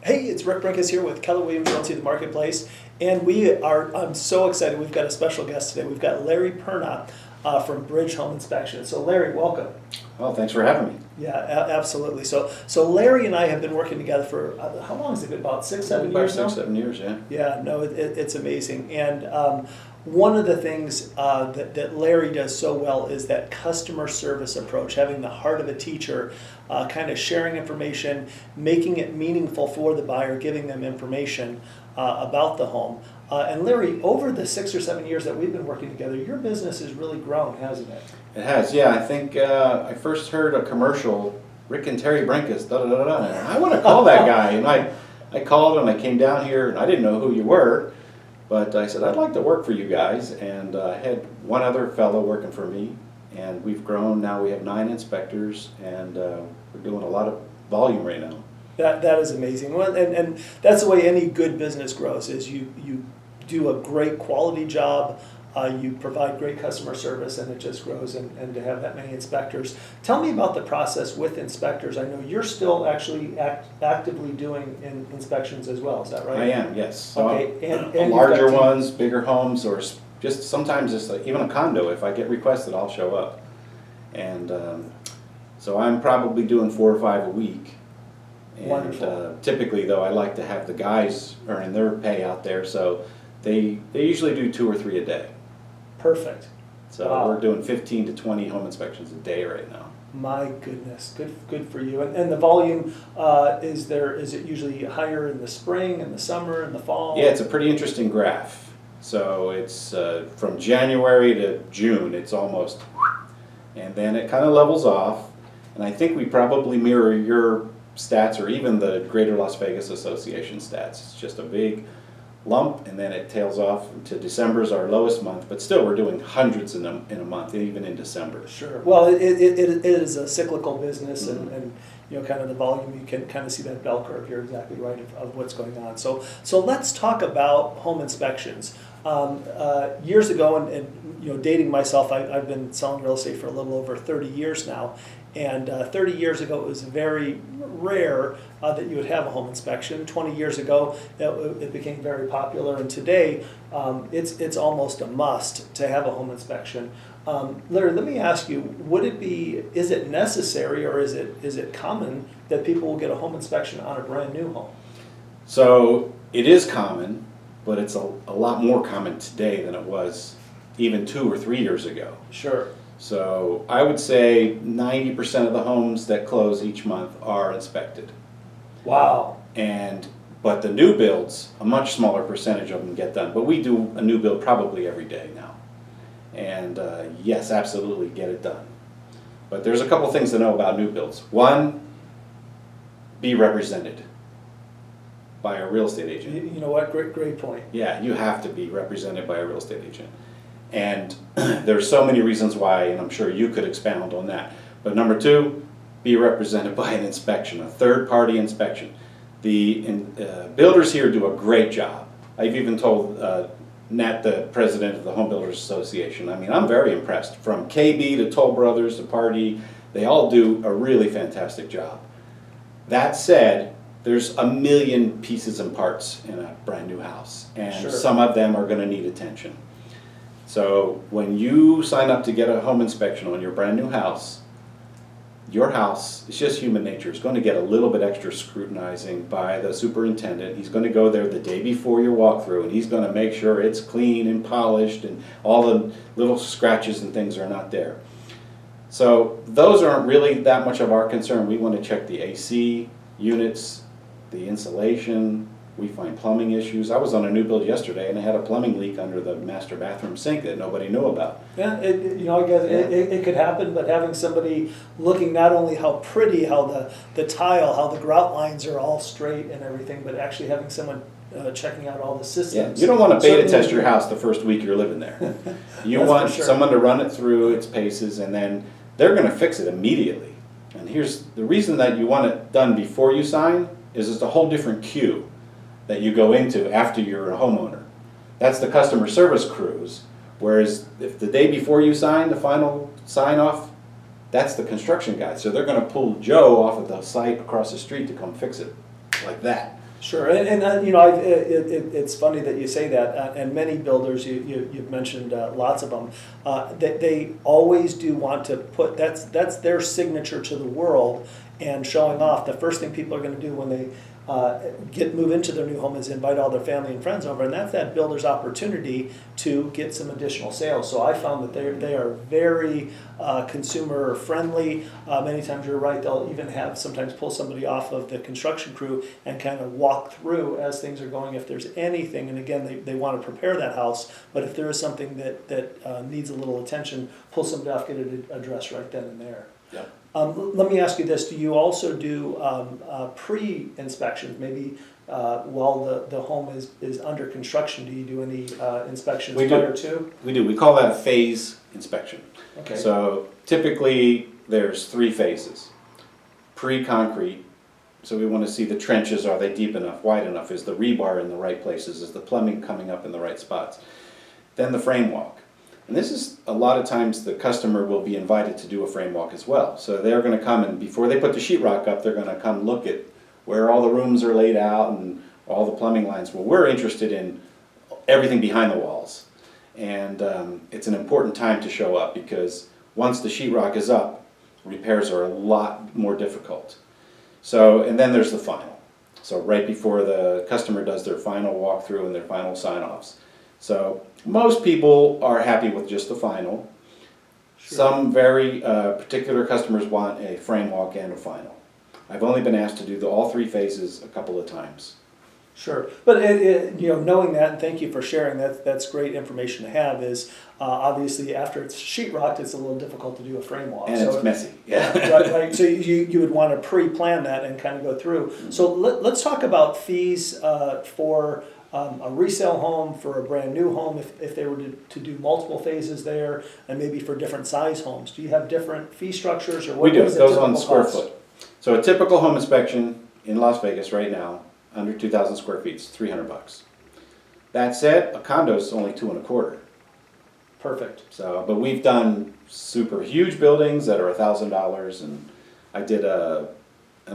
Hey, it's Rick Brinkus here with Keller Williams Realty, the Marketplace, and I'm so excited. We've got a special guest today. We've got Larry Perna from Bridge Home Inspection. So Larry, welcome. Well, thanks for having me. Yeah, absolutely. So Larry and I have been working together for, how long has it been? About 6, 7 years now? 6, 7 years, yeah. Yeah, no, it's amazing. And one of the things that Larry does so well is that customer service approach, having the heart of a teacher, kind of sharing information, making it meaningful for the buyer, giving them information about the home. And Larry, over the 6 or 7 years that we've been working together, your business has really grown, hasn't it? It has, yeah. I think I first heard a commercial, Rick and Terry Brinkus, da-da-da-da, and I want to call that guy. And I called and I came down here, and I didn't know who you were, but I said, I'd like to work for you guys. And I had one other fellow working for me, and we've grown. Now we have 9 inspectors, and we're doing a lot of volume right now. That is amazing. Well, and that's the way any good business grows, is you do a great quality job, you provide great customer service, and it just grows, and to have that many inspectors. Tell me about the process with inspectors. I know you're still actually actively doing inspections as well, is that right? I am, yes. So okay. And larger ones, bigger homes, or just sometimes just like even a condo, if I get requested, I'll show up. And so I'm probably doing 4 or 5 a week. And wonderful. Typically, though, I like to have the guys earning their pay out there, so they usually do 2 or 3 a day. Perfect. So wow. We're doing 15 to 20 home inspections a day right now. My goodness, good for you. And the volume, is it usually higher in the spring, in the summer, in the fall? Yeah, it's a pretty interesting graph. So it's from January to June, it's almost, and then it kind of levels off. And I think we probably mirror your stats, or even the Greater Las Vegas Association stats. It's just a big lump, and then it tails off to December is our lowest month, but still we're doing hundreds in a month, even in December. Sure. Well, it is a cyclical business, mm-hmm. and you know, kind of the volume, you can kind of see that bell curve. You're exactly right of what's going on. So let's talk about home inspections. Years ago, and you know, dating myself, I've been selling real estate for a little over 30 years now. And 30 years ago, it was very rare that you would have a home inspection. 20 years ago, it became very popular, and today, it's almost a must to have a home inspection. Larry, let me ask you: is it necessary, or is it common that people will get a home inspection on a brand new home? So it is common, but it's a lot more common today than it was even 2 or 3 years ago. Sure. So I would say 90% of the homes that close each month are inspected. Wow. But the new builds, a much smaller percentage of them get done. But we do a new build probably every day now. And yes, absolutely get it done. But there's a couple things to know about new builds. One, be represented by a real estate agent. You know what? Great point. Yeah, you have to be represented by a real estate agent. And there's so many reasons why, and I'm sure you could expound on that. But number 2, be represented by an inspection, a third-party inspection. The builders here do a great job. I've even told Nat, the president of the Home Builders Association, I mean, I'm very impressed. From KB to Toll Brothers to Party, they all do a really fantastic job. That said, there's a million pieces and parts in a brand new house, and sure. Some of them are going to need attention. So when you sign up to get a home inspection on your brand new house, your house, it's just human nature, it's going to get a little bit extra scrutinizing by the superintendent. He's going to go there the day before your walkthrough, and he's going to make sure it's clean and polished and all the little scratches and things are not there. So those aren't really that much of our concern. We want to check the AC units, the insulation. We find plumbing issues. I was on a new build yesterday, and I had a plumbing leak under the master bathroom sink that nobody knew about. Yeah, I guess it could happen, but having somebody looking not only how pretty, how the tile, how the grout lines are all straight and everything, but actually having someone checking out all the systems. Yeah, you don't want to beta test your house the first week you're living there. You want someone to run it through its paces, and then they're going to fix it immediately. And here's the reason that you want it done before you sign is it's a whole different queue that you go into after you're a homeowner. That's the customer service crews. Whereas if the day before you sign, the final sign off, that's the construction guy. So they're going to pull Joe off of the site across the street to come fix it like that. Sure, it's funny that you say that, and many builders, you've mentioned lots of them, that they always do want to put, that's their signature to the world, and showing off. The first thing people are going to do when they move into their new home is invite all their family and friends over, and that's that builder's opportunity to get some additional sales. So I found that they are very consumer friendly. Many times you're right, they'll even sometimes pull somebody off of the construction crew and kind of walk through as things are going if there's anything, and again they want to prepare that house, but if there is something that needs a little attention, pull somebody off, get it addressed right then and there. Yep. Let me ask you this, do you also do pre-inspections, maybe while the home is under construction, do you do any inspections prior to? We do. We call that a phase inspection. Okay. So typically there's 3 phases. Pre-concrete, so we want to see the trenches, are they deep enough, wide enough, is the rebar in the right places, is the plumbing coming up in the right spots. Then the frame walk. And this is, a lot of times the customer will be invited to do a frame walk as well. So they're going to come, and before they put the sheetrock up, they're going to come look at where all the rooms are laid out and all the plumbing lines. Well, we're interested in everything behind the walls. And it's an important time to show up, because once the sheetrock is up, repairs are a lot more difficult. So, and then there's the final. So right before the customer does their final walkthrough and their final sign-offs. So most people are happy with just the final. Sure. Some very particular customers want a frame walk and a final. I've only been asked to do all 3 phases a couple of times. Sure, but knowing that, and thank you for sharing that, that's great information to have, is obviously after it's sheetrocked, it's a little difficult to do a frame walk. And so it's messy. Yeah. Right. So you would want to pre-plan that and kind of go through. Mm-hmm. So let's talk about fees for a resale home, for a brand new home, if they were to do multiple phases there, and maybe for different size homes. Do you have different fee structures, or what? We do. It goes on square foot. So a typical home inspection in Las Vegas right now, under 2,000 square feet, is $300. That said, a condo is only $225. Perfect. So, but we've done super huge buildings that are $1,000, and I did the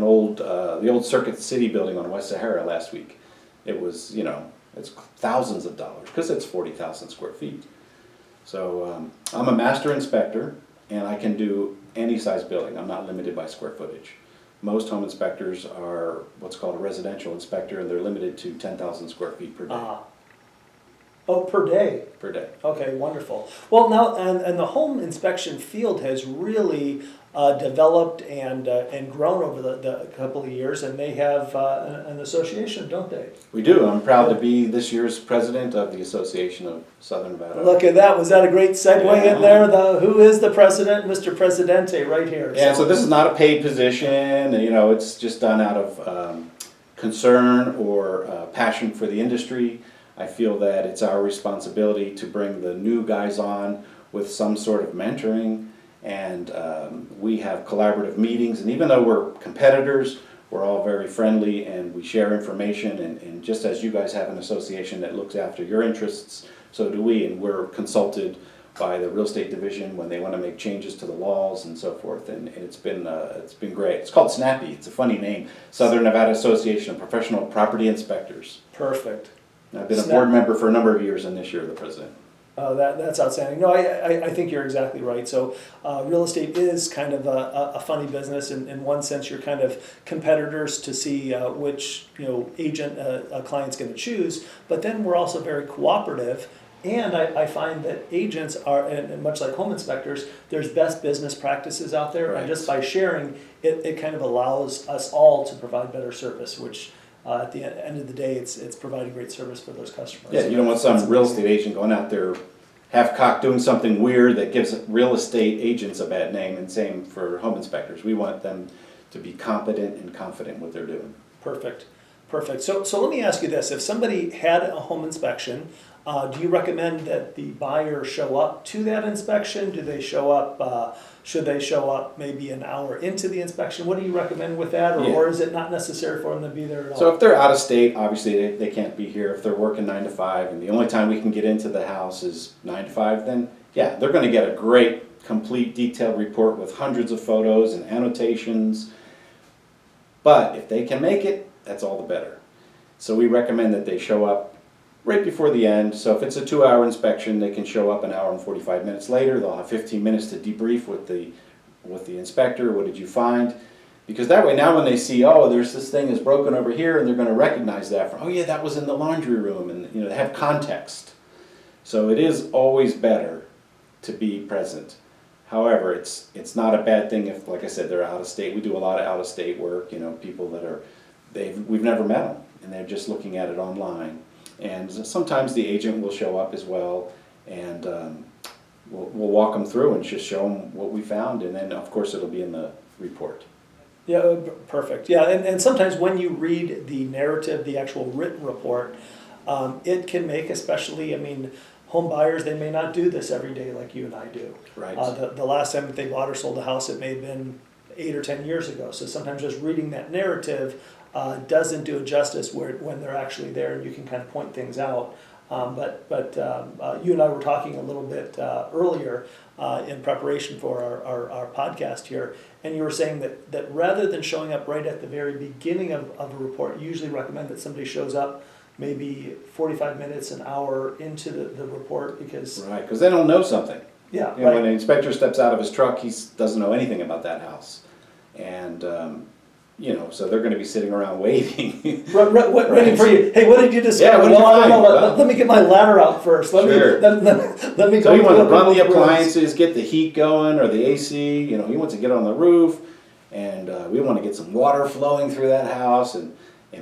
old Circuit City building on West Sahara last week. It was, it's thousands of dollars because it's 40,000 square feet. So I'm a master inspector, and I can do any size building. I'm not limited by square footage. Most home inspectors are what's called a residential inspector, and they're limited to 10,000 square feet per day. Oh, per day? Per day. Okay, wonderful. Well, now, and the home inspection field has really developed and grown over the couple of years, and they have an association, don't they? We do. I'm proud to be this year's president of the Association of Southern Nevada. Look at that. Was that a great segue in there? Who is the president? Mr. Presidente right here. Yeah, so this is not a paid position. It's just done out of concern or passion for the industry. I feel that it's our responsibility to bring the new guys on with some sort of mentoring, and we have collaborative meetings, and even though we're competitors, we're all very friendly, and we share information, and just as you guys have an association that looks after your interests, so do we, and we're consulted by the real estate division when they want to make changes to the laws and so forth, and it's been great. It's called SNAPI. It's a funny name, Southern Nevada Association of Professional Property Inspectors. Perfect. I've been a board member for a number of years, and this year the president. That's outstanding. No, I think you're exactly right. So real estate is kind of a funny business. In one sense, you're kind of competitors to see which agent a client's going to choose. But then we're also very cooperative. And I find that agents are, and much like home inspectors, there's best business practices out there. Right. And just by sharing, it kind of allows us all to provide better service, which at the end of the day, it's providing great service for those customers. Yeah, you don't want some real estate agent going out there half-cocked doing something weird that gives real estate agents a bad name, and same for home inspectors. We want them to be competent and confident what they're doing. Perfect. So let me ask you this. If somebody had a home inspection, do you recommend that the buyer show up to that inspection? Do they show up, should they show up maybe an hour into the inspection? What do you recommend with that? Or is it not necessary for them to be there at all? So if they're out of state, obviously they can't be here. If they're working 9 to 5 and the only time we can get into the house is 9 to 5, then yeah, they're going to get a great, complete, detailed report with hundreds of photos and annotations. But if they can make it, that's all the better. So we recommend that they show up right before the end. So if it's a 2-hour inspection, they can show up an hour and 45 minutes later. They'll have 15 minutes to debrief with the inspector. What did you find? Because that way, now when they see, oh, there's this thing is broken over here, and they're going to recognize that from, oh yeah, that was in the laundry room, and they have context. So it is always better to be present. However, it's not a bad thing if, like I said, they're out of state. We do a lot of out of state work. People that we've never met them, and they're just looking at it online. And sometimes the agent will show up as well, and we'll walk them through and just show them what we found, and then of course it'll be in the report. Yeah, perfect. Yeah, and sometimes when you read the narrative, the actual written report, it can make, especially, home buyers, they may not do this every day like you and I do. Right. The last time that they bought or sold a house, it may have been 8 or 10 years ago. So sometimes just reading that narrative doesn't do it justice when they're actually there, and you can kind of point things out. But you and I were talking a little bit earlier in preparation for our podcast here, and you were saying that rather than showing up right at the very beginning of a report, you usually recommend that somebody shows up maybe 45 minutes, an hour into the report, because... Right, because they don't know something. Yeah, right. When an inspector steps out of his truck, he doesn't know anything about that house. And, so they're going to be sitting around waiting. Waiting for you. Hey, what did you discover? Yeah, what did you find? Let me get my ladder out first. Let me go. So you want to run the appliances, get the heat going, or the AC. He wants to get on the roof, and we want to get some water flowing through that house and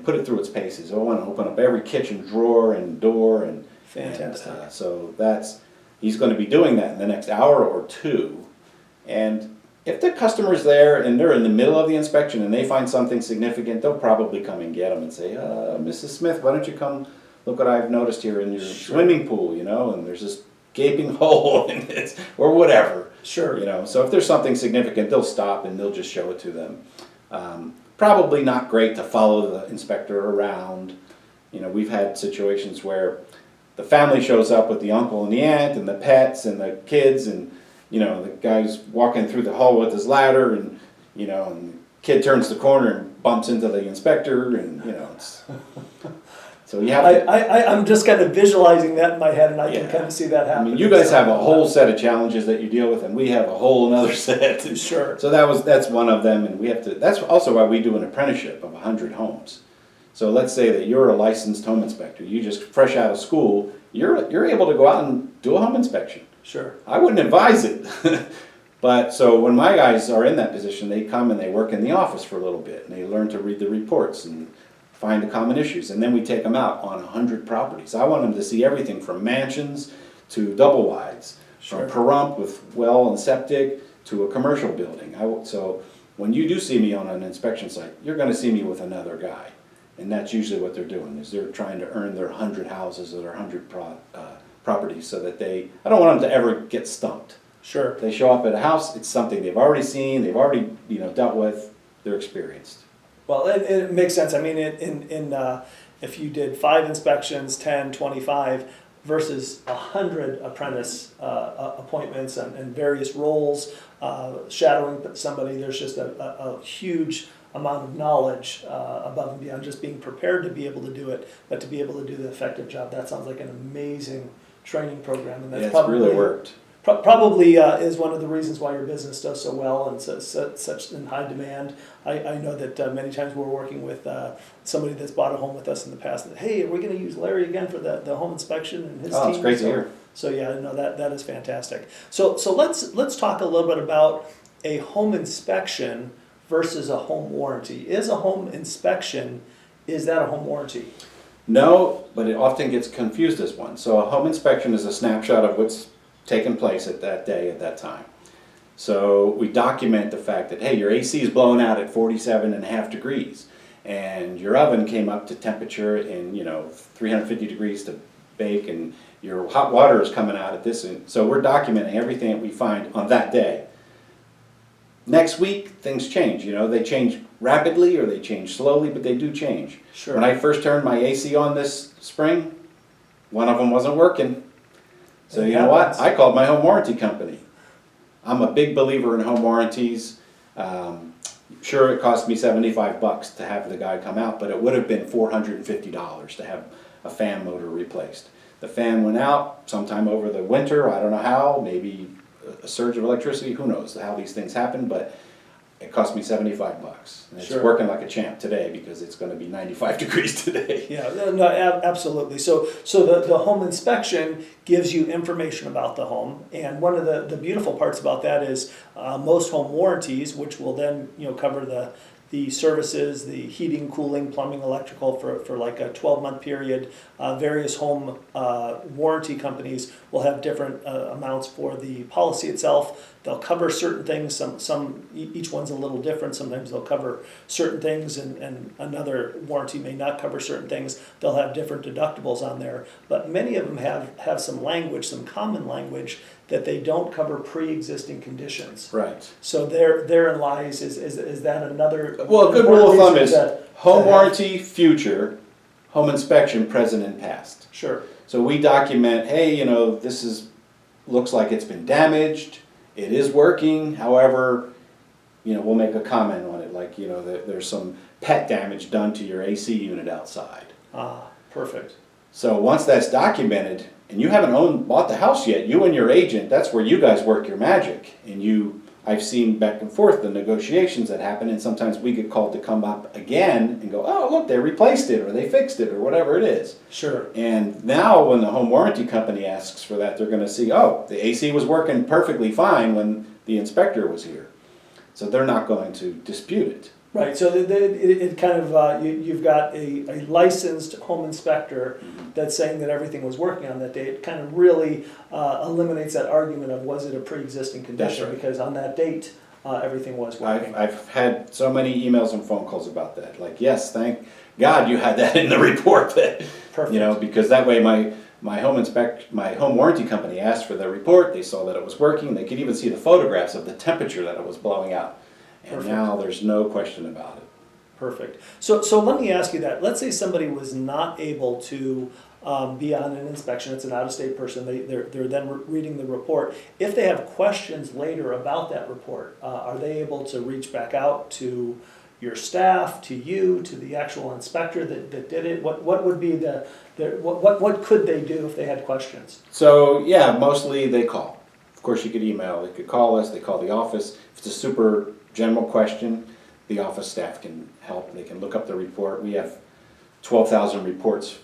put it through its paces. I want to open up every kitchen drawer and door. Fantastic. So he's going to be doing that in the next hour or two. And if the customer's there and they're in the middle of the inspection and they find something significant, they'll probably come and get them and say, Mrs. Smith, why don't you come look what I've noticed here in your swimming pool, and there's this gaping hole in it, or whatever. Sure. So if there's something significant, they'll stop and they'll just show it to them. Probably not great to follow the inspector around. We've had situations where the family shows up with the uncle and the aunt and the pets and the kids, and the guy's walking through the hall with his ladder, and and the kid turns the corner and bumps into the inspector, and it's so you have to. I'm just kind of visualizing that in my head, and I can kind of see that happening. You guys have a whole set of challenges that you deal with, and we have a whole another set. Sure. So that's one of them, and we have to. That's also why we do an apprenticeship of 100 homes. So let's say that you're a licensed home inspector. You just fresh out of school. You're able to go out and do a home inspection. Sure. I wouldn't advise it. But so when my guys are in that position, they come and they work in the office for a little bit, and they learn to read the reports and find the common issues, and then we take them out on 100 properties. I want them to see everything from mansions to double wides, from perump with well and septic to a commercial building. So when you do see me on an inspection site, you're going to see me with another guy, and that's usually what they're doing, is they're trying to earn their 100 houses or their 100 properties, so that I don't want them to ever get stumped. Sure. If they show up at a house, it's something they've already seen, they've already dealt with, they're experienced. Well, it makes sense. If you did 5 inspections, 10, 25, versus 100 apprentice appointments and various roles, shadowing somebody, there's just a huge amount of knowledge above and beyond just being prepared to be able to do it, but to be able to do the effective job. That sounds like an amazing training program, and that's probably really worked. Probably is one of the reasons why your business does so well and such in high demand. I know that many times we're working with somebody that's bought a home with us in the past. That, hey, are we going to use Larry again for the home inspection and his team? Oh, it's great to hear. So yeah, no, that is fantastic. So let's talk a little bit about a home inspection versus a home warranty. Is a home inspection, is that a home warranty? No, but it often gets confused as one. So a home inspection is a snapshot of what's taken place at that day, at that time. So we document the fact that, hey, your AC is blowing out at 47.5 degrees, and your oven came up to temperature in 350 degrees to bake, and your hot water is coming out at this. And so we're documenting everything that we find on that day. Next week, things change. They change rapidly or they change slowly, but they do change. Sure. When I first turned my AC on this spring, one of them wasn't working. So you know what? I called my home warranty company. I'm a big believer in home warranties. sure, it cost me $75 to have the guy come out, but it would have been $450 to have a fan motor replaced. The fan went out sometime over the winter, I don't know how, maybe a surge of electricity, who knows how these things happen, but it cost me $75. And it's Sure. working like a champ today because it's going to be 95 degrees today. Yeah, no, absolutely. So the home inspection gives you information about the home, and one of the beautiful parts about that is most home warranties, which will then cover the services, the heating, cooling, plumbing, electrical for like a 12-month period. Various home warranty companies will have different amounts for the policy itself. They'll cover certain things, each one's a little different. Sometimes they'll cover certain things and another warranty may not cover certain things. They'll have different deductibles on there, but many of them have some language, some common language that they don't cover pre-existing conditions. Right. So therein lies, is that another... Well, a good rule of thumb is home have- warranty, future, home inspection, present and past. Sure. So we document, hey, this looks like it's been damaged, it is working, however, we'll make a comment on it, like, there's some pet damage done to your AC unit outside. Ah, perfect. So once that's documented, and you haven't bought the house yet, you and your agent, that's where you guys work your magic. And I've seen back and forth the negotiations that happen, and sometimes we get called to come up again and go, oh, look, they replaced it, or they fixed it, or whatever it is. Sure. And now when the home warranty company asks for that, they're going to see, oh, the AC was working perfectly fine when the inspector was here. So they're not going to dispute it. Right, so it kind of, you've got a licensed home inspector that's saying that everything was working on that day. It kind of really eliminates that argument of was it a pre-existing condition? Right. Because on that date, everything was working. I've had so many emails and phone calls about that. Like, yes, thank God you had that in the report. Perfect. Because that way my home warranty company asked for the report. They saw that it was working. They could even see the photographs of the temperature that it was blowing out. And Perfect. now there's no question about it. Perfect. So let me ask you that. Let's say somebody was not able to be on an inspection. It's an out-of-state person. They're then reading the report. If they have questions later about that report, are they able to reach back out to your staff, to you, to the actual inspector that did it? What would be what could they do if they had questions? So yeah, mostly they call. Of course, you could email. They could call us. They call the office. If it's a super general question, the office staff can help. They can look up the report. We have 12,000 reports,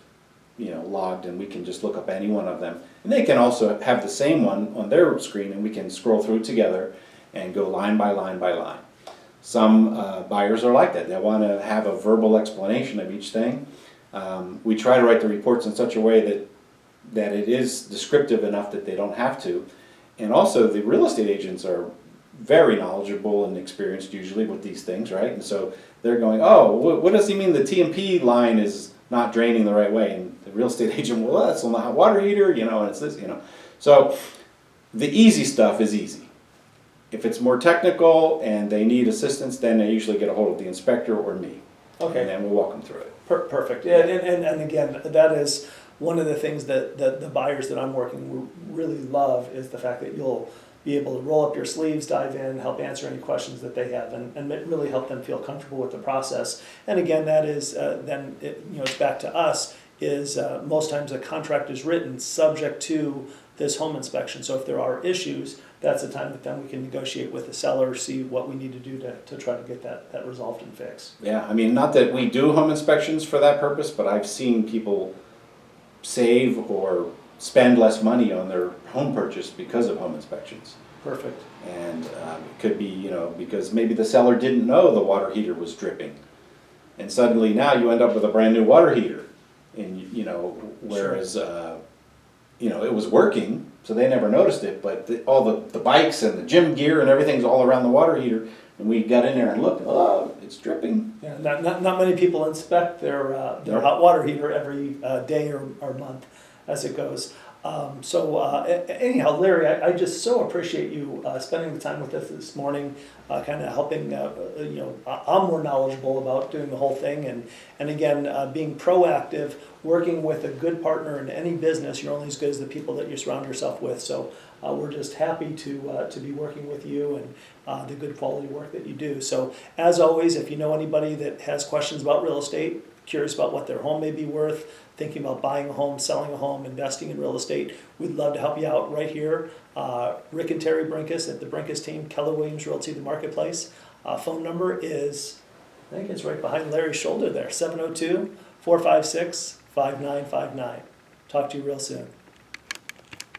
logged, and we can just look up any one of them. And they can also have the same one on their screen, and we can scroll through together and go line by line by line. Some buyers are like that. They want to have a verbal explanation of each thing. We try to write the reports in such a way that it is descriptive enough that they don't have to. And also, the real estate agents are very knowledgeable and experienced usually with these things, right? And so they're going, oh, what does he mean the T&P line is not draining the right way? And the real estate agent, well, that's on the hot water heater, and it's this, So the easy stuff is easy. If it's more technical and they need assistance, then they usually get a hold of the inspector or me. Okay. And then we'll walk them through it. Perfect. Yeah, and again, that is one of the things that the buyers that I'm working with really love is the fact that you'll be able to roll up your sleeves, dive in, help answer any questions that they have, and really help them feel comfortable with the process. And again, that is it's back to us. Is most times a contract is written subject to this home inspection. So if there are issues, that's the time that then we can negotiate with the seller, see what we need to do to try to get that resolved and fixed. Yeah, I mean, not that we do home inspections for that purpose, but I've seen people save or spend less money on their home purchase because of home inspections. Perfect. And it could be, because maybe the seller didn't know the water heater was dripping. And suddenly now you end up with a brand new water heater. And, whereas, it was working, so they never noticed it, but all the bikes and the gym gear and everything's all around the water heater. And we got in there and looked, oh, it's dripping. Yeah, not many people inspect their hot water heater every day or month as it goes. Anyhow, Larry, I just so appreciate you spending the time with us this morning, kind of helping. I'm more knowledgeable about doing the whole thing, and again, being proactive, working with a good partner in any business. You're only as good as the people that you surround yourself with. So we're just happy to be working with you and the good quality work that you do. So as always, if you know anybody that has questions about real estate, curious about what their home may be worth, thinking about buying a home, selling a home, investing in real estate, we'd love to help you out right here. Rick and Terry Brinkus at the Brinkus team, Keller Williams Realty, the Marketplace. Phone number is, I think it's right behind Larry's shoulder there, 702-456-5959. Talk to you real soon.